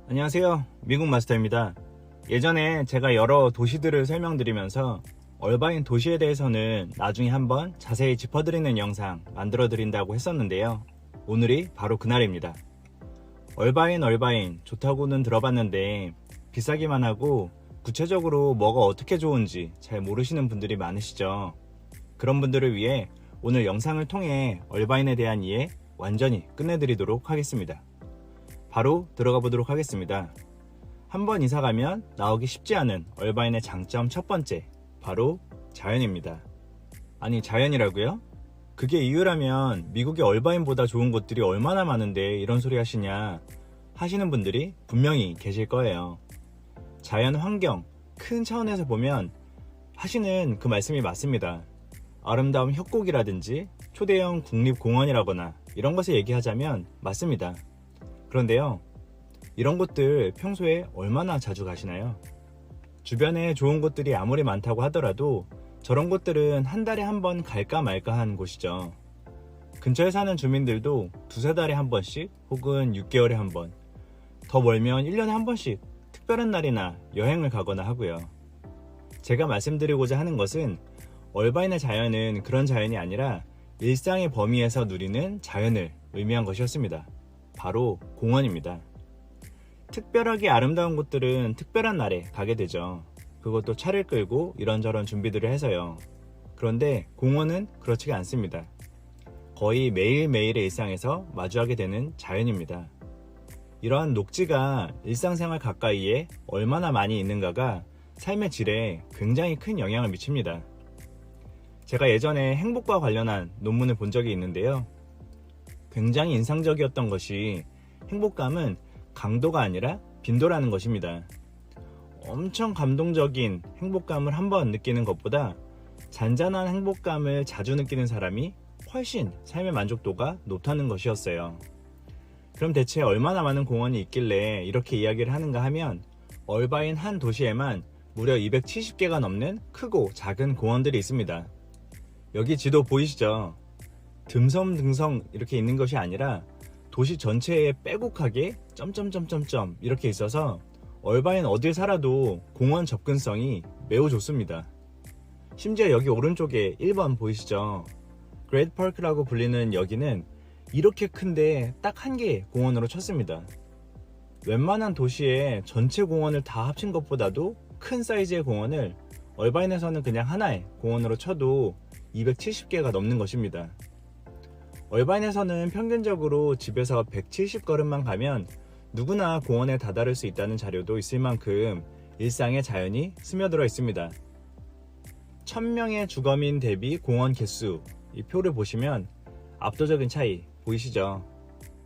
안녕하세요, 미국 마스터입니다. 예전에 제가 여러 도시들을 설명드리면서 얼바인 도시에 대해서는 나중에 한번 자세히 짚어드리는 영상 만들어 드린다고 했었는데요. 오늘이 바로 그날입니다. 얼바인 좋다고는 들어봤는데 비싸기만 하고 구체적으로 뭐가 어떻게 좋은지 잘 모르시는 분들이 많으시죠. 그런 분들을 위해 오늘 영상을 통해 얼바인에 대한 이해 완전히 끝내드리도록 하겠습니다. 바로 들어가 보도록 하겠습니다. 한번 이사 가면 나오기 쉽지 않은 얼바인의 장점 첫 번째, 바로 자연입니다. 아니, 자연이라고요? 그게 이유라면 미국의 얼바인보다 좋은 곳들이 얼마나 많은데 이런 소리 하시냐 하시는 분들이 분명히 계실 거예요. 자연 환경, 큰 차원에서 보면 하시는 그 말씀이 맞습니다. 아름다운 협곡이라든지 초대형 국립공원이라거나 이런 것을 얘기하자면 맞습니다. 그런데요, 이런 곳들 평소에 얼마나 자주 가시나요? 주변에 좋은 곳들이 아무리 많다고 하더라도 저런 곳들은 한 달에 한 번 갈까 말까 한 곳이죠. 근처에 사는 주민들도 두세 달에 한 번씩 혹은 6개월에 한 번, 더 멀면 1년에 한 번씩 특별한 날이나 여행을 가거나 하고요. 제가 말씀드리고자 하는 것은 얼바인의 자연은 그런 자연이 아니라 일상의 범위에서 누리는 자연을 의미한 것이었습니다. 바로 공원입니다. 특별하게 아름다운 곳들은 특별한 날에 가게 되죠. 그것도 차를 끌고 이런저런 준비들을 해서요. 그런데 공원은 그렇지가 않습니다. 거의 매일매일의 일상에서 마주하게 되는 자연입니다. 이러한 녹지가 일상생활 가까이에 얼마나 많이 있는가가 삶의 질에 굉장히 큰 영향을 미칩니다. 제가 예전에 행복과 관련한 논문을 본 적이 있는데요. 굉장히 인상적이었던 것이 행복감은 강도가 아니라 빈도라는 것입니다. 엄청 감동적인 행복감을 한번 느끼는 것보다 잔잔한 행복감을 자주 느끼는 사람이 훨씬 삶의 만족도가 높다는 것이었어요. 그럼 대체 얼마나 많은 공원이 있길래 이렇게 이야기를 하는가 하면 얼바인 한 도시에만 무려 270개가 넘는 크고 작은 공원들이 있습니다. 여기 지도 보이시죠? 듬성듬성 이렇게 있는 것이 아니라 도시 전체에 빼곡하게 점점점점점 이렇게 있어서 얼바인 어딜 살아도 공원 접근성이 매우 좋습니다. 심지어 여기 오른쪽에 1번 보이시죠? 그레이트 파크라고 불리는 여기는 이렇게 큰데 딱 한 개의 공원으로 쳤습니다. 웬만한 도시에 전체 공원을 다 합친 것보다도 큰 사이즈의 공원을 얼바인에서는 그냥 하나의 공원으로 쳐도 270개가 넘는 것입니다. 얼바인에서는 평균적으로 집에서 170걸음만 가면 누구나 공원에 다다를 수 있다는 자료도 있을 만큼 일상의 자연이 스며들어 있습니다. 1000명의 주거민 대비 공원 개수, 이 표를 보시면 압도적인 차이 보이시죠?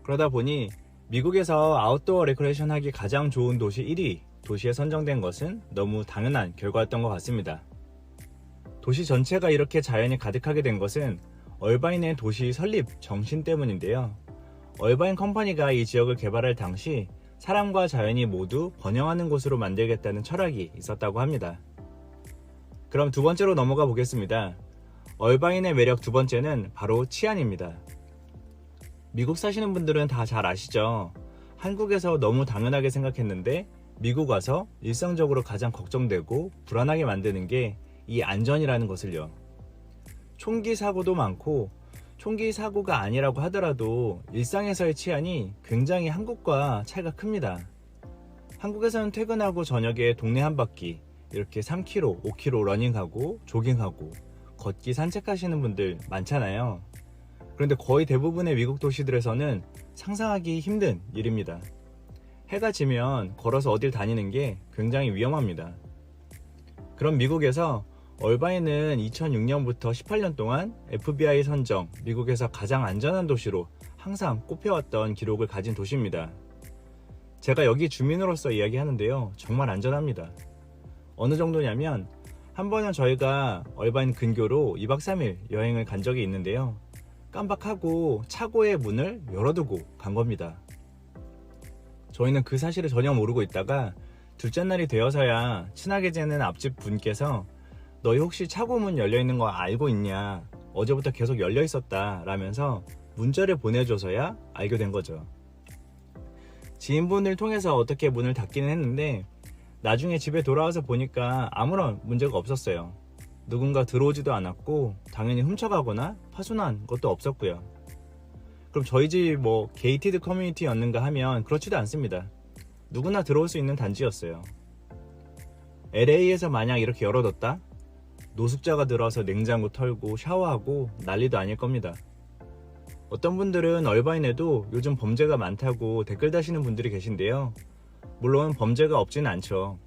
그러다 보니 미국에서 아웃도어 레크레이션 하기 가장 좋은 도시 1위 도시에 선정된 것은 너무 당연한 결과였던 것 같습니다. 도시 전체가 이렇게 자연이 가득하게 된 것은 얼바인의 도시 설립 정신 때문인데요. 얼바인 컴퍼니가 이 지역을 개발할 당시 사람과 자연이 모두 번영하는 곳으로 만들겠다는 철학이 있었다고 합니다. 그럼 두 번째로 넘어가 보겠습니다. 얼바인의 매력 두 번째는 바로 치안입니다. 미국 사시는 분들은 다 잘 아시죠? 한국에서 너무 당연하게 생각했는데 미국 와서 일상적으로 가장 걱정되고 불안하게 만드는 게 이 안전이라는 것을요. 총기 사고도 많고 총기 사고가 아니라고 하더라도 일상에서의 치안이 굉장히 한국과 차이가 큽니다. 한국에서는 퇴근하고 저녁에 동네 한 바퀴 이렇게 3km, 5km 러닝하고 조깅하고 걷기 산책하시는 분들 많잖아요. 그런데 거의 대부분의 미국 도시들에서는 상상하기 힘든 일입니다. 해가 지면 걸어서 어딜 다니는 게 굉장히 위험합니다. 그럼 미국에서 얼바인은 2006년부터 18년 동안 FBI 선정 미국에서 가장 안전한 도시로 항상 꼽혀왔던 기록을 가진 도시입니다. 제가 여기 주민으로서 이야기하는데요, 정말 안전합니다. 어느 정도냐면 한 번은 저희가 얼바인 근교로 2박 3일 여행을 간 적이 있는데요, 깜빡하고 차고의 문을 열어두고 간 겁니다. 저희는 그 사실을 전혀 모르고 있다가 둘째 날이 되어서야 친하게 지내는 앞집 분께서 너희 혹시 차고 문 열려있는 거 알고 있냐? 어제부터 계속 열려있었다 라면서 문자를 보내줘서야 알게 된 거죠. 지인분을 통해서 어떻게 문을 닫기는 했는데 나중에 집에 돌아와서 보니까 아무런 문제가 없었어요. 누군가 들어오지도 않았고 당연히 훔쳐가거나 파손한 것도 없었고요. 그럼 저희 집이 뭐 게이티드 커뮤니티였는가 하면 그렇지도 않습니다. 누구나 들어올 수 있는 단지였어요. LA에서 만약 이렇게 열어뒀다? 노숙자가 들어와서 냉장고 털고 샤워하고 난리도 아닐 겁니다. 어떤 분들은 얼바인에도 요즘 범죄가 많다고 댓글 다시는 분들이 계신데요. 물론 범죄가 없지는 않죠.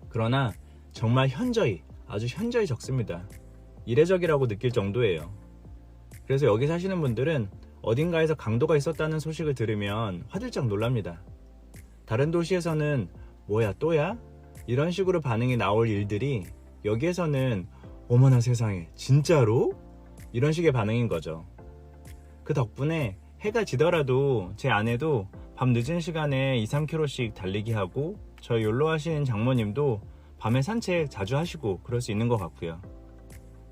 그러나 정말 현저히, 아주 현저히 적습니다. 이례적이라고 느낄 정도예요. 그래서 여기 사시는 분들은 어딘가에서 강도가 있었다는 소식을 들으면 화들짝 놀랍니다. 다른 도시에서는 뭐야 또야? 이런 식으로 반응이 나올 일들이 여기에서는 어머나 세상에 진짜로? 이런 식의 반응인 거죠. 그 덕분에 해가 지더라도 제 아내도 밤 늦은 시간에 2-3km씩 달리기 하고 저희 욜로 하시는 장모님도 밤에 산책 자주 하시고 그럴 수 있는 것 같고요.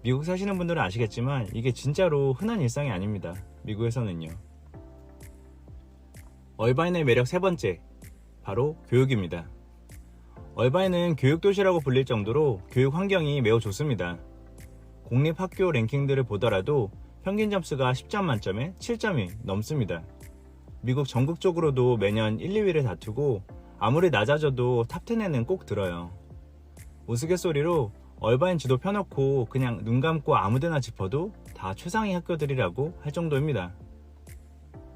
미국 사시는 분들은 아시겠지만 이게 진짜로 흔한 일상이 아닙니다. 미국에서는요. 얼바인의 매력 세 번째, 바로 교육입니다. 얼바인은 교육도시라고 불릴 정도로 교육 환경이 매우 좋습니다. 공립학교 랭킹들을 보더라도 평균 점수가 10점 만점에 7점이 넘습니다. 미국 전국적으로도 매년 1, 2위를 다투고 아무리 낮아져도 탑10에는 꼭 들어요. 우스갯소리로 얼바인 지도 펴놓고 그냥 눈 감고 아무데나 짚어도 다 최상위 학교들이라고 할 정도입니다.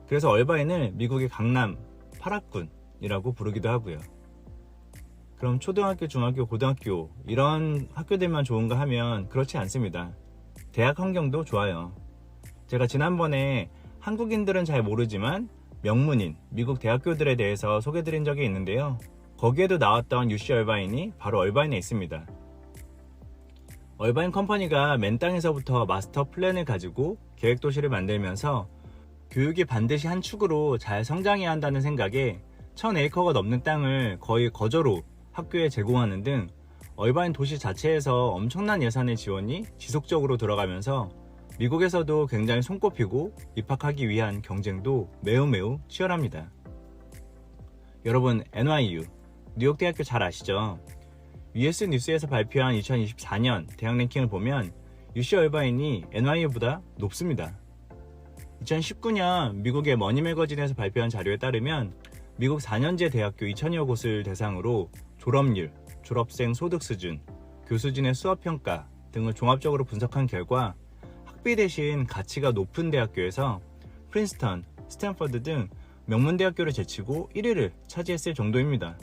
그래서 얼바인을 미국의 강남 8학군이라고 부르기도 하고요. 그럼 초등학교, 중학교, 고등학교 이런 학교들만 좋은가 하면 그렇지 않습니다. 대학 환경도 좋아요. 제가 지난번에 한국인들은 잘 모르지만 명문인 미국 대학교들에 대해서 소개드린 적이 있는데요. 거기에도 나왔던 UC 얼바인이 바로 얼바인에 있습니다. 얼바인 컴퍼니가 맨 땅에서부터 마스터 플랜을 가지고 계획도시를 만들면서 교육이 반드시 한 축으로 잘 성장해야 한다는 생각에 1000에이커가 넘는 땅을 거의 거저로 학교에 제공하는 등 얼바인 도시 자체에서 엄청난 예산의 지원이 지속적으로 들어가면서 미국에서도 굉장히 손꼽히고 입학하기 위한 경쟁도 매우 치열합니다. 여러분, NYU, 뉴욕대학교 잘 아시죠? US 뉴스에서 발표한 2024년 대학 랭킹을 보면 UC 얼바인이 NYU보다 높습니다. 2019년 미국의 머니 매거진에서 발표한 자료에 따르면 미국 4년제 대학교 2000여 곳을 대상으로 졸업률, 졸업생 소득 수준, 교수진의 수업평가 등을 종합적으로 분석한 결과 학비 대신 가치가 높은 대학교에서 프린스턴, 스탠퍼드 등 명문대학교를 제치고 1위를 차지했을 정도입니다.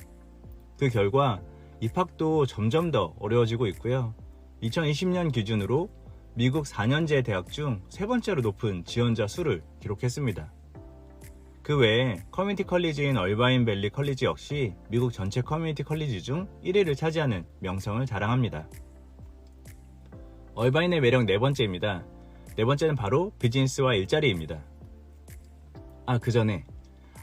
그 결과 입학도 점점 더 어려워지고 있고요. 2020년 기준으로 미국 4년제 대학 중 세 번째로 높은 지원자 수를 기록했습니다. 그 외에 커뮤니티 컬리지인 얼바인 밸리 컬리지 역시 미국 전체 커뮤니티 컬리지 중 1위를 차지하는 명성을 자랑합니다. 얼바인의 매력 네 번째입니다. 네 번째는 바로 비즈니스와 일자리입니다. 그 전에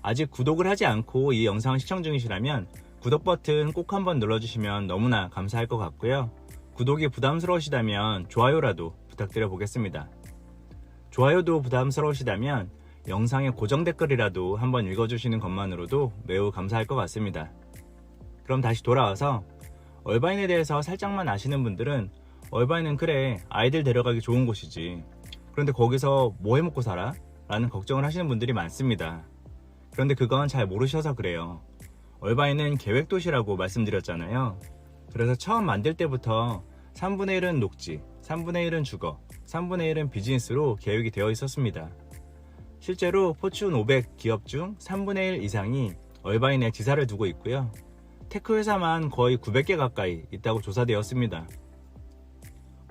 아직 구독을 하지 않고 이 영상을 시청 중이시라면 구독 버튼 꼭 한번 눌러주시면 너무나 감사할 것 같고요. 구독이 부담스러우시다면 좋아요라도 부탁드려 보겠습니다. 좋아요도 부담스러우시다면 영상의 고정 댓글이라도 한번 읽어주시는 것만으로도 매우 감사할 것 같습니다. 그럼 다시 돌아와서 얼바인에 대해서 살짝만 아시는 분들은 얼바인은 그래 아이들 데려가기 좋은 곳이지, 그런데 거기서 뭐 해먹고 살아? 라는 걱정을 하시는 분들이 많습니다. 그런데 그건 잘 모르셔서 그래요. 얼바인은 계획도시라고 말씀드렸잖아요. 그래서 처음 만들 때부터 3분의 1은 녹지, 3분의 1은 주거, 3분의 1은 비즈니스로 계획이 되어 있었습니다. 실제로 포춘 500 기업 중 3분의 1 이상이 얼바인에 지사를 두고 있고요. 테크 회사만 거의 900개 가까이 있다고 조사되었습니다.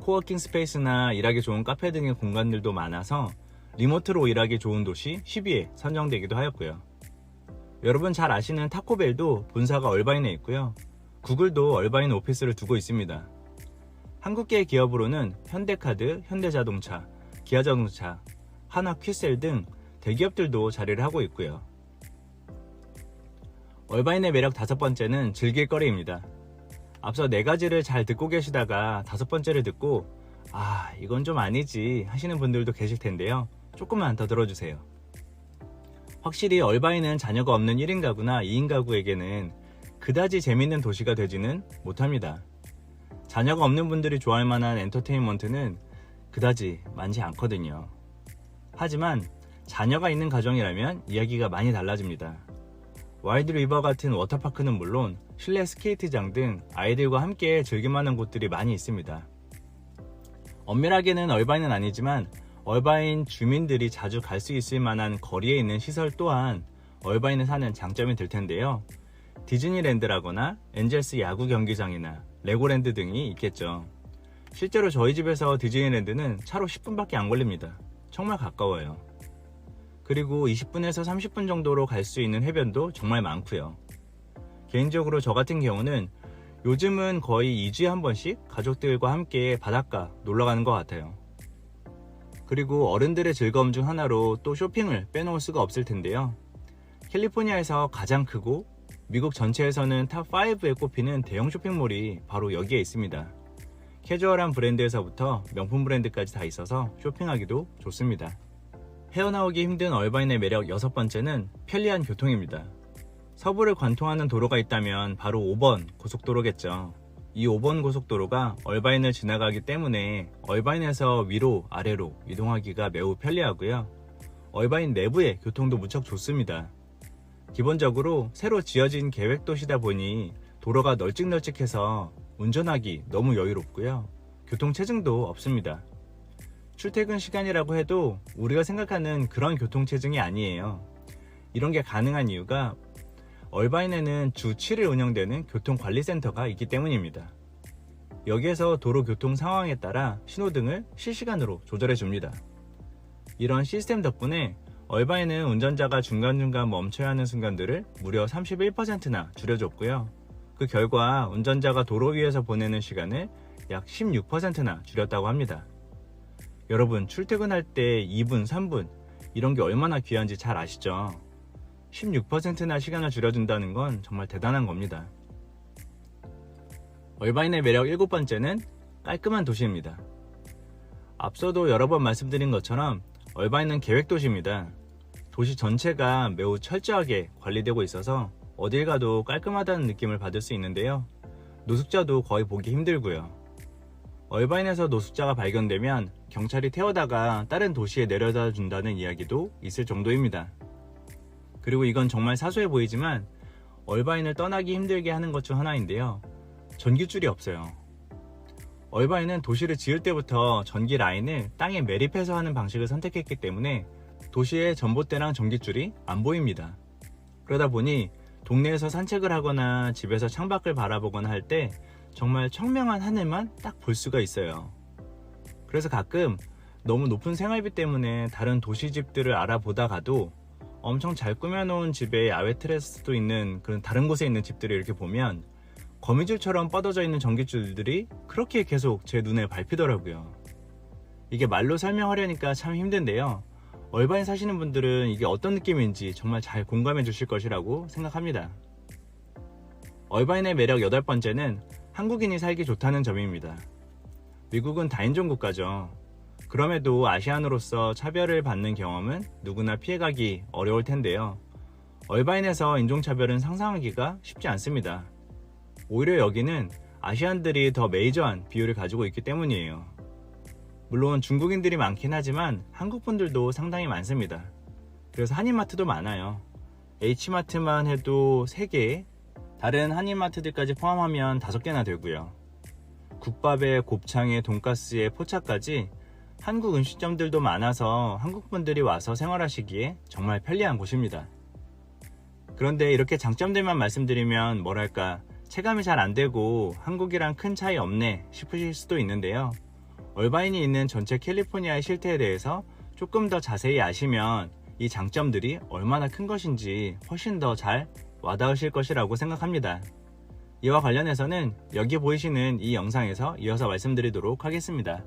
코워킹 스페이스나 일하기 좋은 카페 등의 공간들도 많아서 리모트로 일하기 좋은 도시 10위에 선정되기도 하였고요. 여러분 잘 아시는 타코벨도 본사가 얼바인에 있고요. 구글도 얼바인 오피스를 두고 있습니다. 한국계 기업으로는 현대카드, 현대자동차, 기아자동차, 하나퀴셀 등 대기업들도 자리를 하고 있고요. 얼바인의 매력 다섯 번째는 즐길 거리입니다. 앞서 네 가지를 잘 듣고 계시다가 다섯 번째를 듣고 이건 좀 아니지 하시는 분들도 계실 텐데요. 조금만 더 들어주세요. 확실히 얼바인은 자녀가 없는 1인 가구나 2인 가구에게는 그다지 재밌는 도시가 되지는 못합니다. 자녀가 없는 분들이 좋아할 만한 엔터테인먼트는 그다지 많지 않거든요. 하지만 자녀가 있는 가정이라면 이야기가 많이 달라집니다. 와일드 리버 같은 워터파크는 물론 실내 스케이트장 등 아이들과 함께 즐길만한 곳들이 많이 있습니다. 엄밀하게는 얼바인은 아니지만 얼바인 주민들이 자주 갈 수 있을 만한 거리에 있는 시설 또한 얼바인에 사는 장점이 될 텐데요. 디즈니랜드라거나 엔젤스 야구 경기장이나 레고랜드 등이 있겠죠. 실제로 저희 집에서 디즈니랜드는 차로 10분밖에 안 걸립니다. 정말 가까워요. 그리고 20분에서 30분 정도로 갈 수 있는 해변도 정말 많고요. 개인적으로 저 같은 경우는 요즘은 거의 2주에 한 번씩 가족들과 함께 바닷가 놀러 가는 것 같아요. 그리고 어른들의 즐거움 중 하나로 또 쇼핑을 빼놓을 수가 없을 텐데요. 캘리포니아에서 가장 크고 미국 전체에서는 탑5에 꼽히는 대형 쇼핑몰이 바로 여기에 있습니다. 캐주얼한 브랜드에서부터 명품 브랜드까지 다 있어서 쇼핑하기도 좋습니다. 헤어나오기 힘든 얼바인의 매력 6번째는 편리한 교통입니다. 서부를 관통하는 도로가 있다면 바로 5번 고속도로겠죠. 이 5번 고속도로가 얼바인을 지나가기 때문에 얼바인에서 위로 아래로 이동하기가 매우 편리하고요. 얼바인 내부의 교통도 무척 좋습니다. 기본적으로 새로 지어진 계획도시다 보니 도로가 널찍널찍해서 운전하기 너무 여유롭고요. 교통체증도 없습니다. 출퇴근 시간이라고 해도 우리가 생각하는 그런 교통체증이 아니에요. 이런 게 가능한 이유가 얼바인에는 주 7일 운영되는 교통관리센터가 있기 때문입니다. 여기에서 도로 교통 상황에 따라 신호등을 실시간으로 조절해 줍니다. 이런 시스템 덕분에 얼바인은 운전자가 중간중간 멈춰야 하는 순간들을 무려 31%나 줄여줬고요. 그 결과 운전자가 도로 위에서 보내는 시간을 약 16%나 줄였다고 합니다. 여러분, 출퇴근할 때 2분, 3분 이런 게 얼마나 귀한지 잘 아시죠? 16%나 시간을 줄여준다는 건 정말 대단한 겁니다. 얼바인의 매력 7번째는 깔끔한 도시입니다. 앞서도 여러 번 말씀드린 것처럼 얼바인은 계획도시입니다. 도시 전체가 매우 철저하게 관리되고 있어서 어딜 가도 깔끔하다는 느낌을 받을 수 있는데요. 노숙자도 거의 보기 힘들고요. 얼바인에서 노숙자가 발견되면 경찰이 태워다가 다른 도시에 내려다 준다는 이야기도 있을 정도입니다. 그리고 이건 정말 사소해 보이지만 얼바인을 떠나기 힘들게 하는 것 중 하나인데요. 전기줄이 없어요. 얼바인은 도시를 지을 때부터 전기 라인을 땅에 매립해서 하는 방식을 선택했기 때문에 도시의 전봇대랑 전기줄이 안 보입니다. 그러다 보니 동네에서 산책을 하거나 집에서 창밖을 바라보거나 할 때 정말 청명한 하늘만 딱 볼 수가 있어요. 그래서 가끔 너무 높은 생활비 때문에 다른 도시 집들을 알아보다가도 엄청 잘 꾸며놓은 집에 야외 테라스도 있는 그런 다른 곳에 있는 집들을 이렇게 보면 거미줄처럼 뻗어져 있는 전기줄들이 그렇게 계속 제 눈에 밟히더라고요. 이게 말로 설명하려니까 참 힘든데요. 얼바인 사시는 분들은 이게 어떤 느낌인지 정말 잘 공감해 주실 것이라고 생각합니다. 얼바인의 매력 8번째는 한국인이 살기 좋다는 점입니다. 미국은 다인종 국가죠. 그럼에도 아시안으로서 차별을 받는 경험은 누구나 피해가기 어려울 텐데요. 얼바인에서 인종차별은 상상하기가 쉽지 않습니다. 오히려 여기는 아시안들이 더 메이저한 비율을 가지고 있기 때문이에요. 물론 중국인들이 많긴 하지만 한국분들도 상당히 많습니다. 그래서 한인마트도 많아요. H마트만 해도 3개, 다른 한인마트들까지 포함하면 5개나 되고요. 국밥에 곱창에 돈가스에 포차까지 한국 음식점들도 많아서 한국분들이 와서 생활하시기에 정말 편리한 곳입니다. 그런데 이렇게 장점들만 말씀드리면 뭐랄까 체감이 잘 안되고 한국이랑 큰 차이 없네 싶으실 수도 있는데요. 얼바인이 있는 전체 캘리포니아의 실태에 대해서 조금 더 자세히 아시면 이 장점들이 얼마나 큰 것인지 훨씬 더 잘 와닿으실 것이라고 생각합니다. 이와 관련해서는 여기 보이시는 이 영상에서 이어서 말씀드리도록 하겠습니다.